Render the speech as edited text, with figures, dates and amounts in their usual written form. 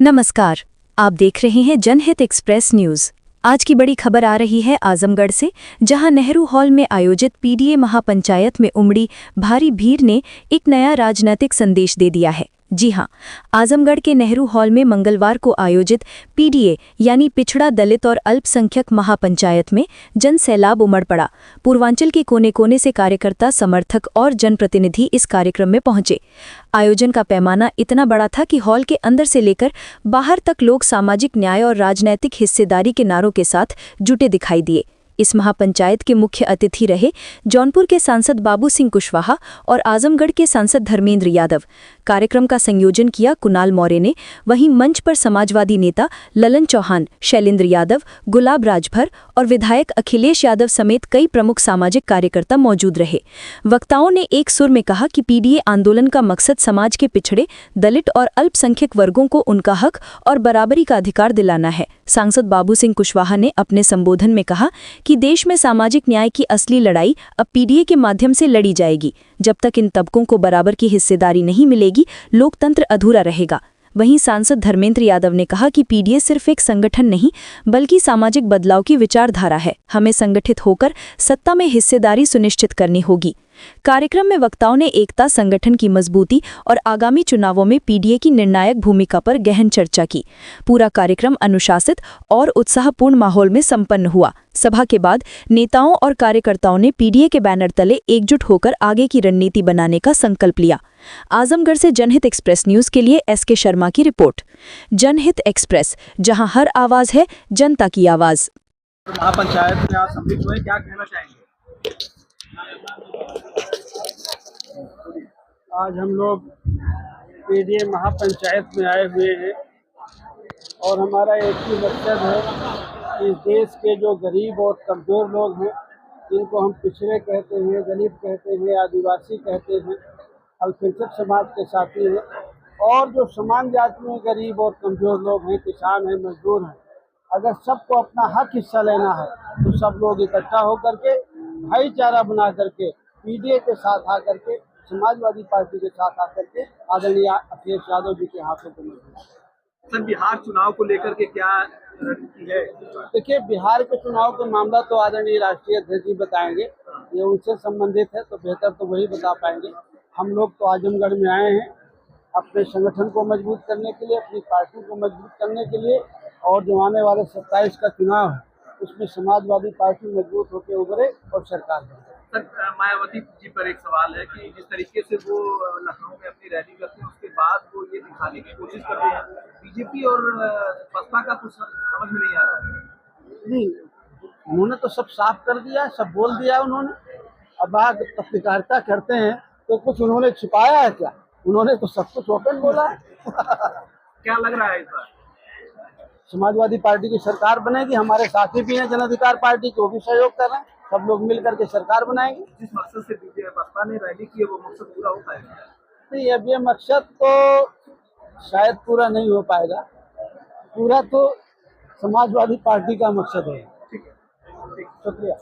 नमस्कार, आप देख रहे हैं जनहित एक्सप्रेस न्यूज। आज की बड़ी खबर आ रही है आजमगढ़ से, जहां नेहरू हॉल में आयोजित पीडीए महापंचायत में उमड़ी भारी भीड़ ने एक नया राजनीतिक संदेश दे दिया है। जी हां, आजमगढ़ के नेहरू हॉल में मंगलवार को आयोजित पीडीए यानी पिछड़ा दलित और अल्पसंख्यक महापंचायत में जन सैलाब उमड़ पड़ा। पूर्वांचल के कोने कोने से कार्यकर्ता, समर्थक और जनप्रतिनिधि इस कार्यक्रम में पहुंचे। आयोजन का पैमाना इतना बड़ा था कि हॉल के अंदर से लेकर बाहर तक लोग सामाजिक न्याय और राजनैतिक हिस्सेदारी के नारों के साथ जुटे दिखाई दिए। इस महापंचायत के मुख्य अतिथि रहे जौनपुर के सांसद बाबू सिंह कुशवाहा और आजमगढ़ के सांसद धर्मेंद्र यादव। कार्यक्रम का संयोजन किया कुणाल मौर्य ने। वहीं मंच पर समाजवादी नेता ललन चौहान, शैलेंद्र यादव, गुलाब राजभर और विधायक अखिलेश यादव समेत कई प्रमुख सामाजिक कार्यकर्ता मौजूद रहे। वक्ताओं ने एक सुर में कहा कि पीडीए आंदोलन का मकसद समाज के पिछड़े, दलित और अल्पसंख्यक वर्गों को उनका हक और बराबरी का अधिकार दिलाना है। सांसद बाबू सिंह कुशवाहा ने अपने संबोधन में कहा कि देश में सामाजिक न्याय की असली लड़ाई अब पीडीए के माध्यम से लड़ी जाएगी। जब तक इन तबकों को बराबर की हिस्सेदारी नहीं मिलेगी, लोकतंत्र अधूरा रहेगा। वहीं सांसद धर्मेंद्र यादव ने कहा कि पीडीए सिर्फ एक संगठन नहीं, बल्कि सामाजिक बदलाव की विचारधारा है। हमें संगठित होकर सत्ता में हिस्सेदारी सुनिश्चित करनी होगी। कार्यक्रम में वक्ताओं ने एकता, संगठन की मजबूती और आगामी चुनावों में पीडीए की निर्णायक भूमिका पर गहन चर्चा की। पूरा कार्यक्रम अनुशासित और उत्साहपूर्ण माहौल में संपन्न हुआ। सभा के बाद नेताओं और कार्यकर्ताओं ने पीडीए के बैनर तले एकजुट होकर आगे की रणनीति बनाने का संकल्प लिया। आजमगढ़ से जनहित एक्सप्रेस न्यूज के लिए एसके शर्मा की रिपोर्ट। जनहित एक्सप्रेस, जहां हर आवाज है जनता की आवाज। महापंचायत में आप सम्मिलित हुए, क्या कहना चाहेंगे? आज हम लोग पीडीए महापंचायत में आए हुए हैं और हमारा एक ही मकसद है कि देश के जो गरीब और कमज़ोर लोग हैं, जिनको हम पिछड़े कहते हैं, दलित कहते हैं, आदिवासी कहते हैं, अल्पसंख्यक समाज के साथी हैं, और जो समान जाति में गरीब और कमज़ोर लोग हैं, किसान हैं, मजदूर हैं, अगर सबको अपना हक हिस्सा लेना है तो सब लोग इकट्ठा होकर के, भाईचारा बना करके, पीडीए के साथ आकर के, समाजवादी पार्टी के साथ आकर के आदरणीय अखिलेश यादव जी के हाथों को मिले। सर, बिहार चुनाव को लेकर के क्या रणनीति है? देखिए, बिहार के चुनाव का मामला तो आदरणीय राष्ट्रीय अध्यक्ष जी बताएंगे, ये उनसे संबंधित है तो बेहतर तो वही बता पाएंगे। हम लोग तो आजमगढ़ में आए हैं अपने संगठन को मजबूत करने के लिए, अपनी पार्टी को मजबूत करने के लिए, और जो आने वाले 27 का चुनाव है उसमें समाजवादी पार्टी मजबूत होकर उभरे और सरकार बने। सर, मायावती जी पर एक सवाल है कि जिस तरीके से वो लखनऊ में अपनी रैली करते हैं, उसके बाद वो ये दिखाने की कोशिश करते हैं, बीजेपी और बसपा का कुछ समझ में नहीं आ रहा है। नहीं, उन्होंने तो सब साफ कर दिया, सब बोल दिया उन्होंने। अब आप पत्रकारिता करते हैं तो कुछ उन्होंने छिपाया है क्या? उन्होंने तो सब कुछ ओपन बोला है। क्या लग रहा है इस बार? समाजवादी पार्टी की सरकार बनेगी, हमारे साथी भी हैं जन अधिकार पार्टी के, वो भी सहयोग कर रहे हैं, सब लोग मिल करके सरकार बनाएंगे। जिस मकसद से बसपा ने रैली की है, वो मकसद पूरा हो पाएगा? नहीं, अब ये मकसद तो शायद पूरा नहीं हो पाएगा। पूरा तो समाजवादी पार्टी का मकसद है। ठीक है, शुक्रिया।